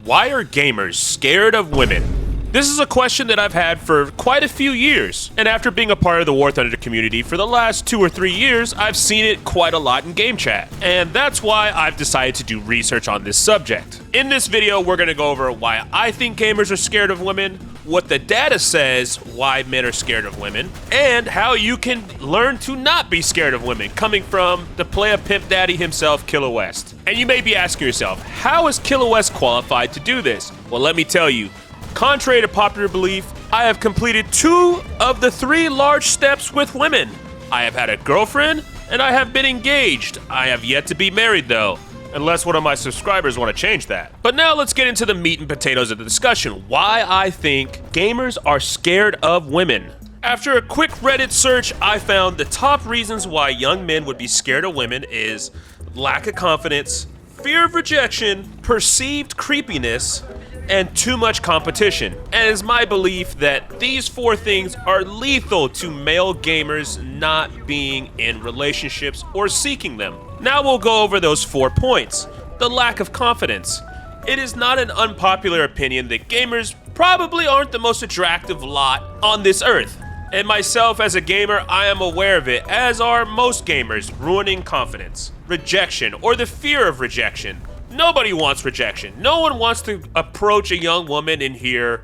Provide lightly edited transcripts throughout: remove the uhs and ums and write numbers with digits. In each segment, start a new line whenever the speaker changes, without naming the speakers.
Why are gamers scared of women? This is a question that I've had for quite a few years, and after being a part of the War Thunder community for the last 2 or 3 years, I've seen it quite a lot in game chat, and that's why I've decided to do research on this subject. In this video, we're going to go over why I think gamers are scared of women, what the data says why men are scared of women, and how you can learn to not be scared of women, coming from the playa pimp daddy himself, Kila West. And you may be asking yourself, how is Kila West qualified to do this? Well, let me tell you. Contrary to popular belief, I have completed 2 of the 3 large steps with women. I have had a girlfriend, and I have been engaged. I have yet to be married, though, unless one of my subscribers want to change that. But now let's get into the meat and potatoes of the discussion, why I think gamers are scared of women. After a quick Reddit search, I found the top reasons why young men would be scared of women is lack of confidence, fear of rejection, perceived creepiness, and too much competition. And it's my belief that these 4 things are lethal to male gamers not being in relationships or seeking them. Now we'll go over those 4 points. The lack of confidence. It is not an unpopular opinion that gamers probably aren't the most attractive lot on this earth. And myself as a gamer, I am aware of it, as are most gamers, ruining confidence. Rejection, or the fear of rejection. Nobody wants rejection. No one wants to approach a young woman and hear,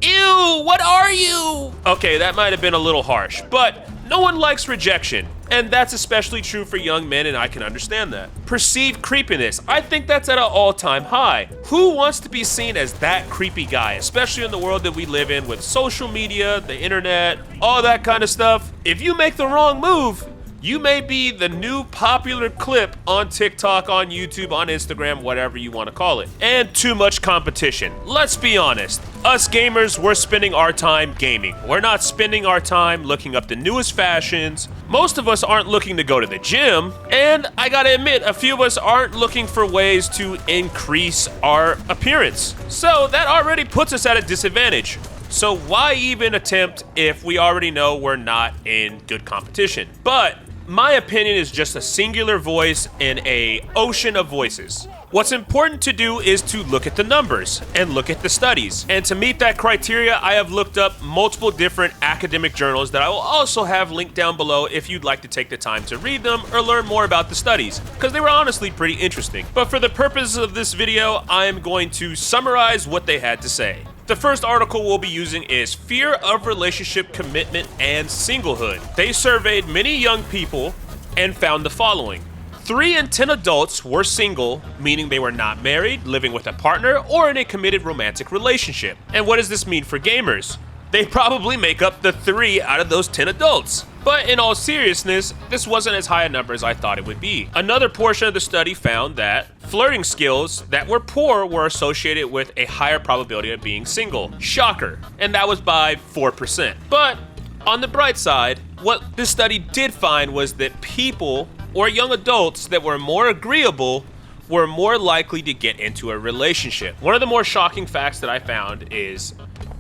"Ew, what are you?" Okay, that might have been a little harsh, but no one likes rejection. And that's especially true for young men, and I can understand that. Perceived creepiness. I think that's at an all-time high. Who wants to be seen as that creepy guy, especially in the world that we live in with social media, the internet, all that kind of stuff? If you make the wrong move, you may be the new popular clip on TikTok, on YouTube, on Instagram, whatever you want to call it. And too much competition. Let's be honest. Us gamers, we're spending our time gaming. We're not spending our time looking up the newest fashions. Most of us aren't looking to go to the gym. And I gotta admit, a few of us aren't looking for ways to increase our appearance. So that already puts us at a disadvantage. So why even attempt if we already know we're not in good competition? But my opinion is just a singular voice in an ocean of voices. What's important to do is to look at the numbers and look at the studies. And to meet that criteria, I have looked up multiple different academic journals that I will also have linked down below if you'd like to take the time to read them or learn more about the studies, because they were honestly pretty interesting. But for the purposes of this video, I am going to summarize what they had to say. The first article we'll be using is Fear of Relationship Commitment and Singlehood. They surveyed many young people and found the following. 3 in 10 adults were single, meaning they were not married, living with a partner, or in a committed romantic relationship. And what does this mean for gamers? They probably make up the 3 out of those 10 adults. But in all seriousness, this wasn't as high a number as I thought it would be. Another portion of the study found that flirting skills that were poor were associated with a higher probability of being single. Shocker. And that was by 4%. But on the bright side, what this study did find was that people or young adults that were more agreeable were more likely to get into a relationship. One of the more shocking facts that I found is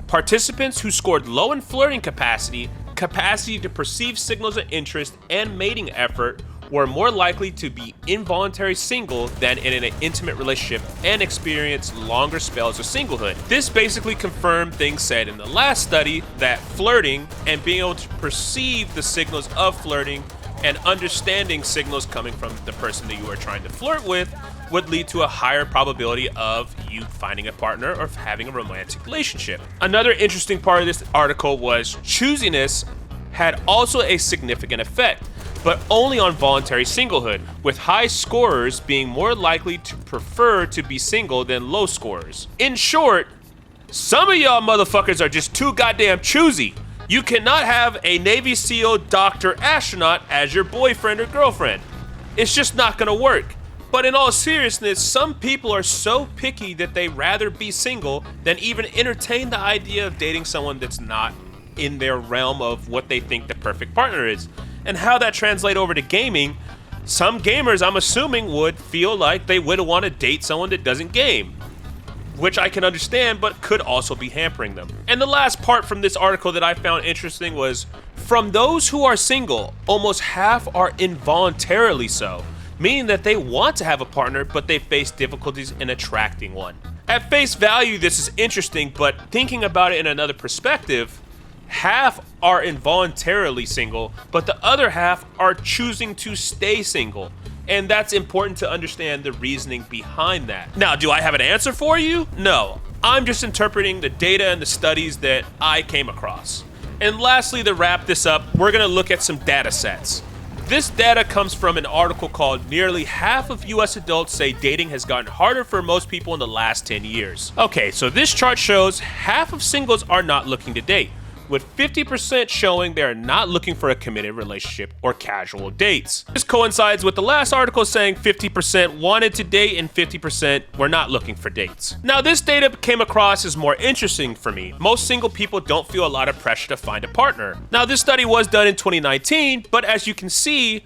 participants who scored low in flirting capacity to perceive signals of interest, and mating effort were more likely to be involuntary single than in an intimate relationship and experience longer spells of singlehood. This basically confirmed things said in the last study, that flirting and being able to perceive the signals of flirting and understanding signals coming from the person that you are trying to flirt with would lead to a higher probability of you finding a partner or having a romantic relationship. Another interesting part of this article was choosiness had also a significant effect, but only on voluntary singlehood, with high scorers being more likely to prefer to be single than low scorers. In short, some of y'all motherfuckers are just too goddamn choosy. You cannot have a Navy SEAL, doctor, astronaut as your boyfriend or girlfriend. It's just not gonna work. But in all seriousness, some people are so picky that they rather be single than even entertain the idea of dating someone that's not in their realm of what they think the perfect partner is. And how that translates over to gaming, some gamers, I'm assuming, would feel like they would want to date someone that doesn't game, which I can understand, but could also be hampering them. And the last part from this article that I found interesting was, from those who are single, almost half are involuntarily so, meaning that they want to have a partner, but they face difficulties in attracting one. At face value, this is interesting, but thinking about it in another perspective, half are involuntarily single, but the other half are choosing to stay single. And that's important to understand the reasoning behind that. Now, do I have an answer for you? No. I'm just interpreting the data and the studies that I came across. And lastly, to wrap this up, we're gonna look at some data sets. This data comes from an article called "Nearly Half of US Adults Say Dating Has Gotten Harder for Most People in the Last 10 Years." Okay, so this chart shows half of singles are not looking to date, with 50% showing they are not looking for a committed relationship or casual dates. This coincides with the last article saying 50% wanted to date and 50% were not looking for dates. Now, this data came across as more interesting for me. Most single people don't feel a lot of pressure to find a partner. Now, this study was done in 2019, but as you can see,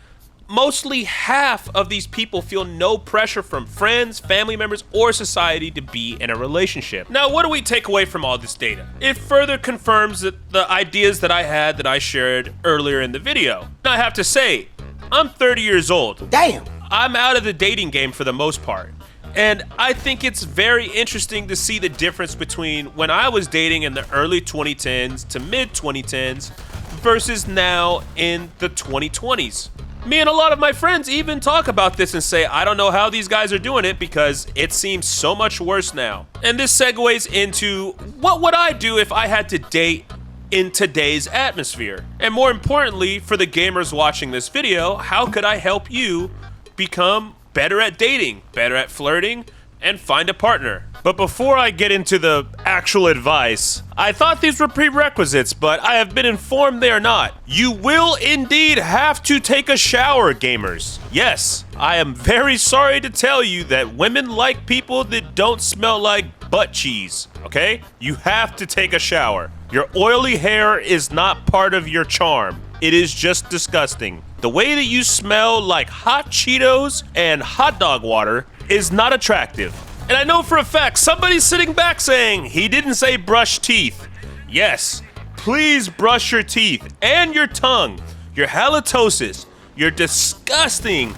mostly half of these people feel no pressure from friends, family members, or society to be in a relationship. Now, what do we take away from all this data? It further confirms that the ideas that I shared earlier in the video. Now, I have to say, I'm 30 years old.
Damn.
I'm out of the dating game for the most part. And I think it's very interesting to see the difference between when I was dating in the early 2010s to mid 2010s versus now in the 2020s. Me and a lot of my friends even talk about this and say, I don't know how these guys are doing it because it seems so much worse now. And this segues into what would I do if I had to date in today's atmosphere? And more importantly, for the gamers watching this video, how could I help you become better at dating, better at flirting, and find a partner? But before I get into the actual advice, I thought these were prerequisites, but I have been informed they are not. You will indeed have to take a shower, gamers. Yes, I am very sorry to tell you that women like people that don't smell like butt cheese, okay? You have to take a shower. Your oily hair is not part of your charm. It is just disgusting. The way that you smell like hot Cheetos and hot dog water is not attractive. And I know for a fact somebody's sitting back saying he didn't say brush teeth. Yes, please brush your teeth and your tongue, your halitosis, your disgusting,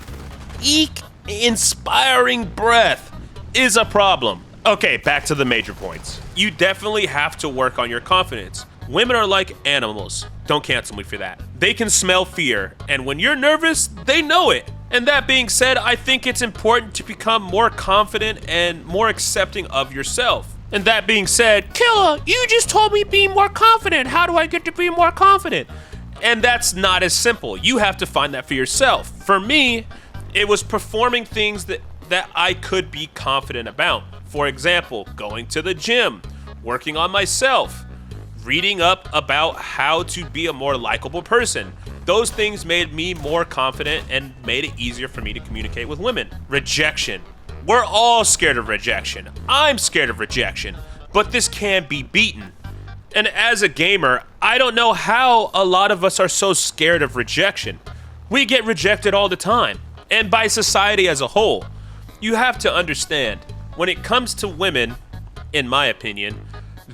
inspiring breath is a problem. Okay, back to the major points. You definitely have to work on your confidence. Women are like animals. Don't cancel me for that. They can smell fear, and when you're nervous, they know it. And that being said, I think it's important to become more confident and more accepting of yourself. And that being said, Kila, you just told me be more confident. How do I get to be more confident? And that's not as simple. You have to find that for yourself. For me, it was performing things that I could be confident about. For example, going to the gym, working on myself, reading up about how to be a more likable person. Those things made me more confident and made it easier for me to communicate with women. Rejection. We're all scared of rejection. I'm scared of rejection, but this can be beaten. And as a gamer, I don't know how a lot of us are so scared of rejection. We get rejected all the time, and by society as a whole. You have to understand, when it comes to women, in my opinion,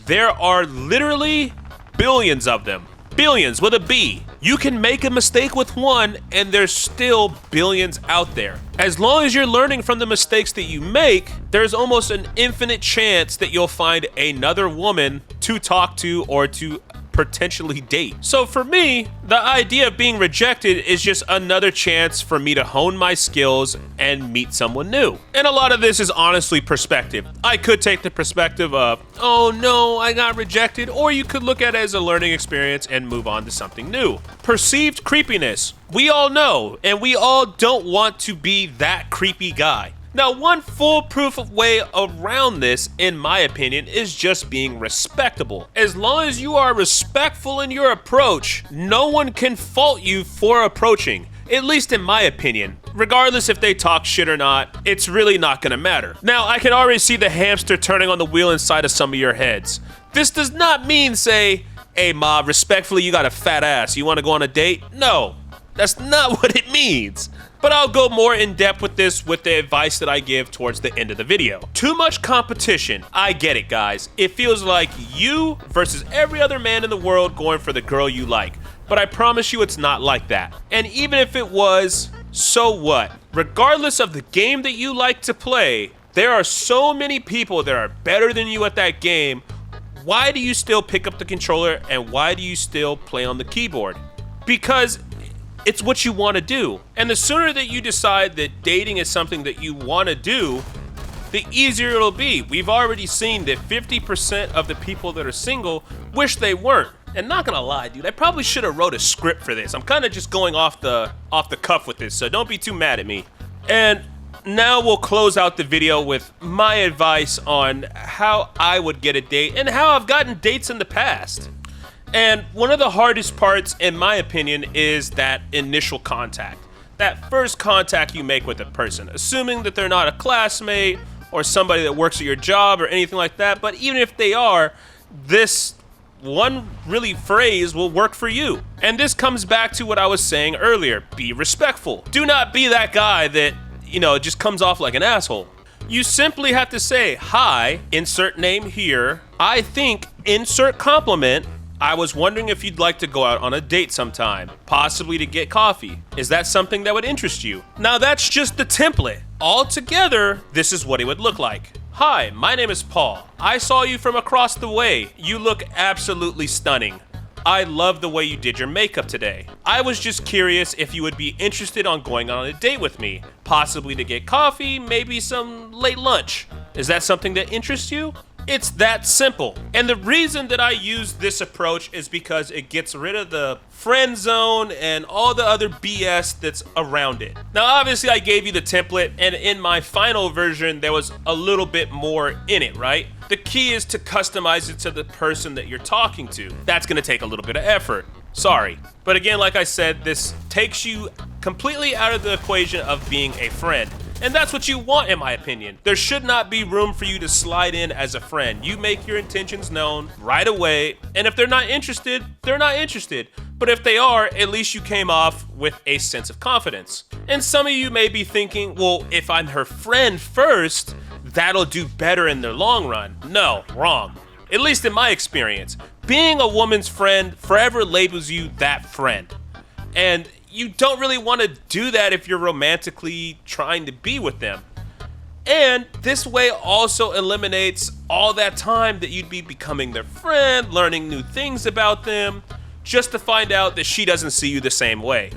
there are literally billions of them. Billions with a B. You can make a mistake with one, and there's still billions out there. As long as you're learning from the mistakes that you make, there's almost an infinite chance that you'll find another woman to talk to or to potentially date. So for me, the idea of being rejected is just another chance for me to hone my skills and meet someone new. And a lot of this is honestly perspective. I could take the perspective of, oh no, I got rejected, or you could look at it as a learning experience and move on to something new. Perceived creepiness. We all know, and we all don't want to be that creepy guy. Now, one foolproof way around this, in my opinion, is just being respectable. As long as you are respectful in your approach, no one can fault you for approaching. At least in my opinion. Regardless if they talk shit or not, it's really not gonna matter. Now, I can already see the hamster turning on the wheel inside of some of your heads. This does not mean say, hey ma, respectfully, you got a fat ass, you wanna go on a date? No, that's not what it means. But I'll go more in depth with this with the advice that I give towards the end of the video. Too much competition. I get it, guys. It feels like you versus every other man in the world going for the girl you like. But I promise you it's not like that. And even if it was, so what? Regardless of the game that you like to play, There are so many people that are better than you at that game. Why do you still pick up the controller and why do you still play on the keyboard? Because it's what you want to do. And the sooner that you decide that dating is something that you want to do, the easier it'll be. We've already seen that 50% of the people that are single wish they weren't. And not gonna lie, dude, I probably should have wrote a script for this. I'm kind of just going off the cuff with this, so don't be too mad at me. And now we'll close out the video with my advice on how I would get a date and how I've gotten dates in the past. And one of the hardest parts, in my opinion, is that initial contact. That first contact you make with a person, assuming that they're not a classmate or somebody that works at your job or anything like that. But even if they are, this one really phrase will work for you. And this comes back to what I was saying earlier. Be respectful. Do not be that guy that, just comes off like an asshole. You simply have to say, hi, insert name here. I think, insert compliment. I was wondering if you'd like to go out on a date sometime, possibly to get coffee. Is that something that would interest you? Now that's just the template. Altogether, this is what it would look like. Hi, my name is Paul. I saw you from across the way. You look absolutely stunning. I love the way you did your makeup today. I was just curious if you would be interested on going on a date with me, possibly to get coffee, maybe some late lunch. Is that something that interests you? It's that simple. And the reason that I use this approach is because it gets rid of the friend zone and all the other BS that's around it. Now, obviously, I gave you the template, and in my final version, there was a little bit more in it, right? The key is to customize it to the person that you're talking to. That's gonna take a little bit of effort. Sorry. But again, like I said, this takes you completely out of the equation of being a friend. And that's what you want, in my opinion. There should not be room for you to slide in as a friend. You make your intentions known right away, and if they're not interested, they're not interested. But if they are, at least you came off with a sense of confidence. And some of you may be thinking, well, if I'm her friend first, that'll do better in the long run. No, wrong. At least in my experience. Being a woman's friend forever labels you that friend. And you don't really want to do that if you're romantically trying to be with them. And this way also eliminates all that time that you'd be becoming their friend, learning new things about them, just to find out that she doesn't see you the same way.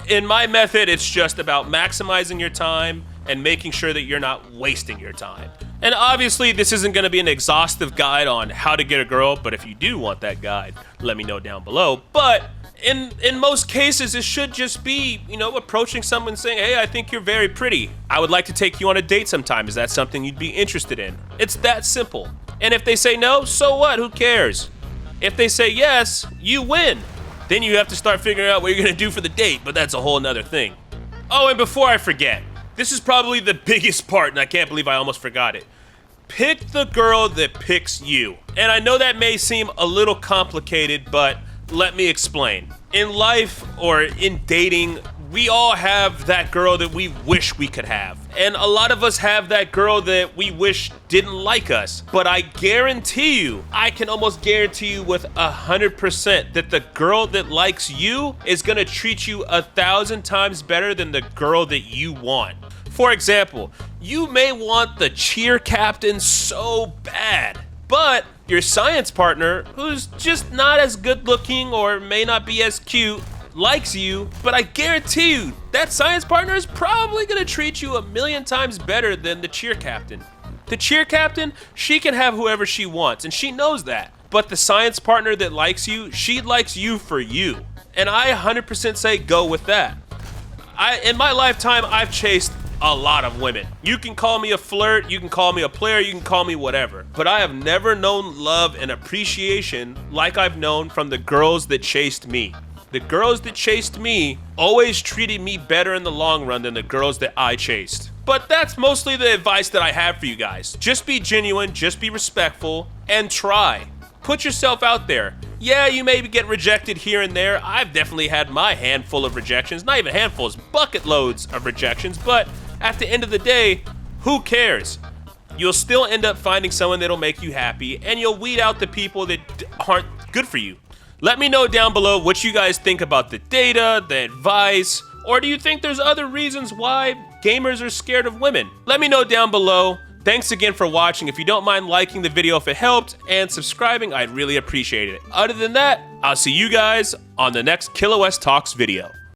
In my method, it's just about maximizing your time and making sure that you're not wasting your time. And obviously, this isn't going to be an exhaustive guide on how to get a girl, but if you do want that guide, let me know down below. But in most cases, it should just be, approaching someone saying, hey, I think you're very pretty. I would like to take you on a date sometime. Is that something you'd be interested in? It's that simple. And if they say no, so what? Who cares? If they say yes, you win. Then you have to start figuring out what you're going to do for the date, but that's a whole nother thing. Oh, and before I forget, this is probably the biggest part, and I can't believe I almost forgot it. Pick the girl that picks you. And I know that may seem a little complicated, but let me explain. In life or in dating, we all have that girl that we wish we could have. And a lot of us have that girl that we wish didn't like us. But I guarantee you, I can almost guarantee you with 100% that the girl that likes you is gonna treat you 1,000 times better than the girl that you want. For example, you may want the cheer captain so bad, but your science partner, who's just not as good looking or may not be as cute, likes you, but I guarantee you that science partner is probably gonna treat you 1,000,000 times better than the cheer captain. The cheer captain, she can have whoever she wants, and she knows that. But the science partner that likes you, she likes you for you. And I 100% say go with that. In my lifetime, I've chased a lot of women. You can call me a flirt, you can call me a player, you can call me whatever. But I have never known love and appreciation like I've known from the girls that chased me. The girls that chased me always treated me better in the long run than the girls that I chased. But that's mostly the advice that I have for you guys. Just be genuine, just be respectful, and try. Put yourself out there. Yeah, you may get rejected here and there. I've definitely had my handful of rejections. Not even handfuls, bucket loads of rejections. But at the end of the day, who cares? You'll still end up finding someone that'll make you happy, and you'll weed out the people that aren't good for you. Let me know down below what you guys think about the data, the advice, or do you think there's other reasons why gamers are scared of women? Let me know down below. Thanks again for watching. If you don't mind liking the video if it helped, and subscribing, I'd really appreciate it. Other than that, I'll see you guys on the next Kila Talks video.